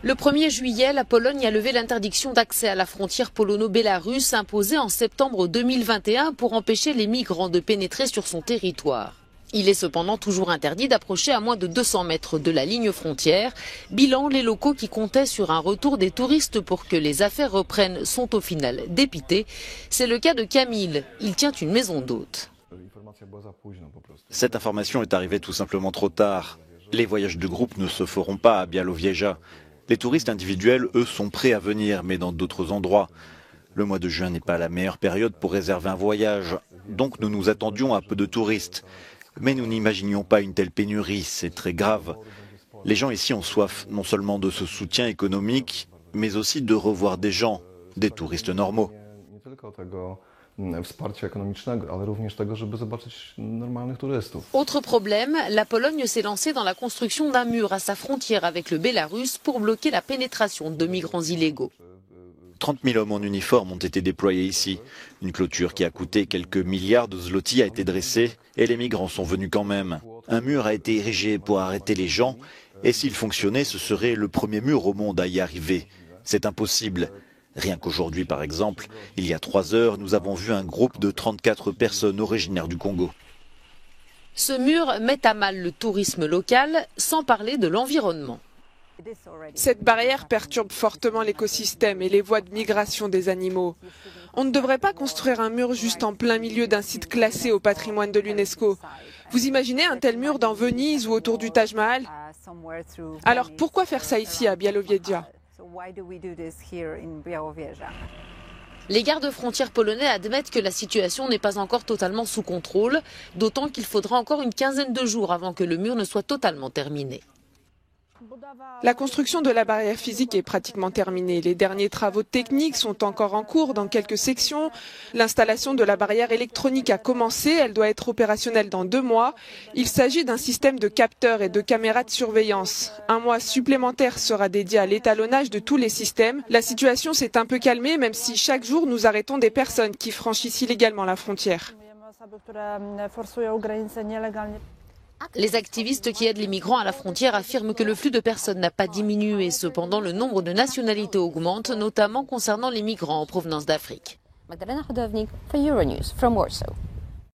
Le 1er juillet, la Pologne a levé l'interdiction d'accès à la frontière polono-bélarusse imposée en septembre 2021 pour empêcher les migrants de pénétrer sur son territoire. Il est cependant toujours interdit d'approcher à moins de 200 mètres de la ligne frontière. Bilan, les locaux qui comptaient sur un retour des touristes pour que les affaires reprennent sont au final dépités. C'est le cas de Camille, il tient une maison d'hôte. Cette information est arrivée tout simplement trop tard. Les voyages de groupe ne se feront pas à Białowieża. Les touristes individuels, eux, sont prêts à venir, mais dans d'autres endroits. Le mois de juin n'est pas la meilleure période pour réserver un voyage. Donc nous nous attendions à peu de touristes. Mais nous n'imaginions pas une telle pénurie, c'est très grave. Les gens ici ont soif non seulement de ce soutien économique, mais aussi de revoir des gens, des touristes normaux. Autre problème, la Pologne s'est lancée dans la construction d'un mur à sa frontière avec le Bélarus pour bloquer la pénétration de migrants illégaux. 30 000 hommes en uniforme ont été déployés ici. Une clôture qui a coûté quelques milliards de zloty a été dressée et les migrants sont venus quand même. Un mur a été érigé pour arrêter les gens et s'il fonctionnait, ce serait le premier mur au monde à y arriver. C'est impossible. Rien qu'aujourd'hui, par exemple, il y a 3 heures, nous avons vu un groupe de 34 personnes originaires du Congo. Ce mur met à mal le tourisme local, sans parler de l'environnement. Cette barrière perturbe fortement l'écosystème et les voies de migration des animaux. On ne devrait pas construire un mur juste en plein milieu d'un site classé au patrimoine de l'UNESCO. Vous imaginez un tel mur dans Venise ou autour du Taj Mahal? Alors pourquoi faire ça ici à Białowieża? Les gardes-frontières polonais admettent que la situation n'est pas encore totalement sous contrôle, d'autant qu'il faudra encore une quinzaine de jours avant que le mur ne soit totalement terminé. La construction de la barrière physique est pratiquement terminée. Les derniers travaux techniques sont encore en cours dans quelques sections. L'installation de la barrière électronique a commencé. Elle doit être opérationnelle dans 2 mois. Il s'agit d'un système de capteurs et de caméras de surveillance. Un mois supplémentaire sera dédié à l'étalonnage de tous les systèmes. La situation s'est un peu calmée, même si chaque jour nous arrêtons des personnes qui franchissent illégalement la frontière. Les activistes qui aident les migrants à la frontière affirment que le flux de personnes n'a pas diminué. Cependant, le nombre de nationalités augmente, notamment concernant les migrants en provenance d'Afrique. Magdalena Hodownik for Euronews from Warsaw.